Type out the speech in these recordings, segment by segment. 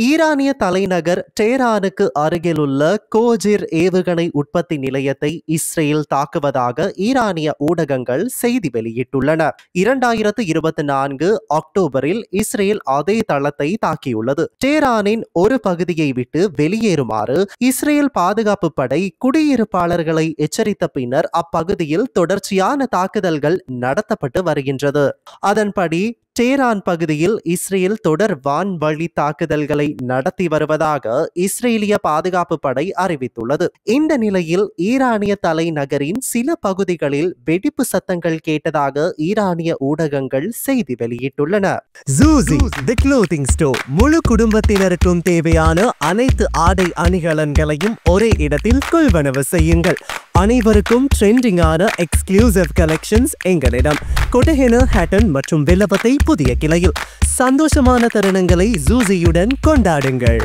ஈரானிய தலைநகர் டெஹ்ரானுக்கு அருகிலுள்ள கோஜிர் ஏவுகணை உற்பத்தி நிலையத்தை இஸ்ரேல் தாக்குவதாக ஈரானிய ஊடகங்கள் செய்தி வெளியிட்டுள்ளன. 2024 அக்டோபரில் இஸ்ரேல் அதே தளத்தை தாக்கியுள்ளது. டெஹ்ரானின் ஒரு பகுதியை விட்டு வெளியேறுமாறு இஸ்ரேல் பாதுகாப்பு படை குடியிருப்பாளர்களை எச்சரித்த பின்னர் அப்பகுதியில் தொடர்ச்சியான தாக்குதல்கள் நடத்தப்பட்டு வருகின்றது. அதன்படி டெஹ்ரான் பகுதியில் இஸ்ரேல் தொடர் வான்வழி தாக்குதல்களை நடத்தி வருவதாக இஸ்ரேலிய பாதுகாப்பு படை அறிவித்துள்ளது. இந்த நிலையில் ஈரானிய தலைநகரின் சில பகுதிகளில் வெடிப்பு சத்தங்கள் கேட்டதாக ஈரானிய ஊடகங்கள் செய்தி வெளியிட்டுள்ளன. Zuzi, the clothing store. முழு குடும்பத்தினருக்கும் தேவையான அனைத்து ஆடை அணிகலன்களையும் ஒரே இடத்தில் கொள்வனவு செய்யுங்கள். அனைவருக்கும் ட்ரெண்டிங்கான எக்ஸ்க்ளூசிவ் கலெக்ஷன்ஸ் எங்களிடம். கொட்டஹென, ஹேட்டன் மற்றும் வில்லபத்தை புதிய கிளையில். சந்தோஷமான தருணங்களை ஜூசியுடன் கொண்டாடுங்கள்.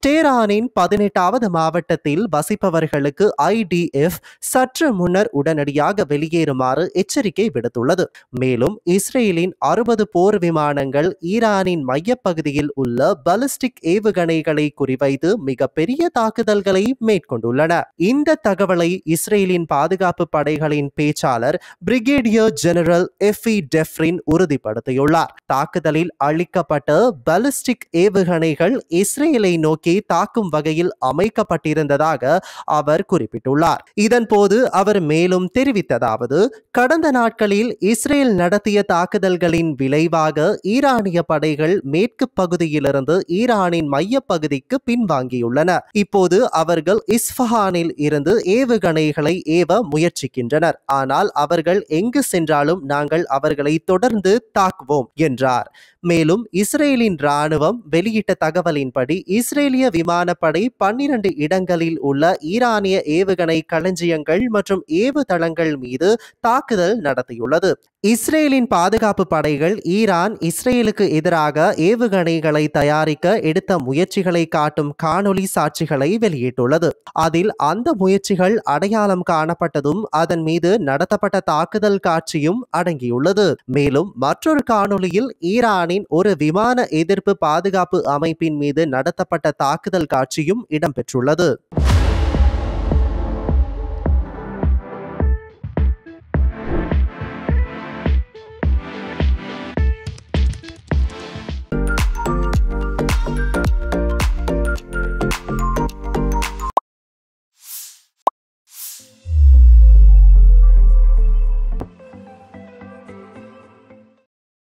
டெஹ்ரானின் 18வது மாவட்டத்தில் வசிப்பவர்களுக்கு IDF சற்று முன்னர் உடனடியாக வெளியேறுமாறு எச்சரிக்கை விடுத்துள்ளது. மேலும் இஸ்ரேலின் 60 போர் விமானங்கள் ஈரானின் மையப்பகுதியில் உள்ள பாலிஸ்டிக் ஏவுகணைகளை குறிவைத்து மிகப்பெரிய தாக்குதல்களை மேற்கொண்டுள்ளன. இந்த தகவலை இஸ்ரேலின் பாதுகாப்பு படைகளின் பேச்சாளர் பிரிகேடியர் ஜெனரல் எஃபி டெஃப்ரின் உறுதிப்படுத்தியுள்ளார். தாக்குதலில் அளிக்கப்பட்ட பாலிஸ்டிக் ஏவுகணைகள் இஸ்ரேலை நோக்கி தாக்கும் வகையில் அமைக்கப்பட்டிருந்ததாக அவர் குறிப்பிட்டுள்ளார். இதன் போது அவர் மேலும் தெரிவித்ததாவது, கடந்த நாட்களில் இஸ்ரேல் நடத்திய தாக்குதல்களின் விளைவாக ஈரானிய படைகள் மேற்கு பகுதியிலிருந்து ஈரானின் மையப்பகுதிக்கு பின்வாங்கியுள்ளன. இப்போது அவர்கள் இஸ்ஃபஹானில் இருந்து ஏவுகணைகளை ஏவ முயற்சிக்கின்றனர். ஆனால் அவர்கள் எங்கு சென்றாலும் நாங்கள் அவர்களை தொடர்ந்து தாக்குவோம் என்றார். மேலும் இஸ்ரேலின் ராணுவம் வெளியிட்ட தகவலின்படி இஸ்ரேலிய விமானப்படை 12 இடங்களில் உள்ள ஈரானிய ஏவுகணை களஞ்சியங்கள் மற்றும் ஏவுதளங்கள் மீது தாக்குதல் நடத்தியுள்ளது. இஸ்ரேலின் பாதுகாப்பு படைகள் ஈரான் இஸ்ரேலுக்கு எதிராக ஏவுகணைகளை தயாரிக்க எடுத்த முயற்சிகளை காட்டும் காணொலி சாட்சிகளை வெளியிட்டுள்ளது. அதில் அந்த முயற்சிகள் அடையாளம் காணப்பட்டதும் அதன் மீது நடத்தப்பட்ட தாக்குதல் காட்சியும் அடங்கியுள்ளது. மேலும் மற்றொரு காணொலியில் ஈரானின் ஒரு விமான எதிர்ப்பு பாதுகாப்பு அமைப்பின் மீது நடத்தப்பட்ட தாக்குதல் காட்சியும் இடம்பெற்றுள்ளது.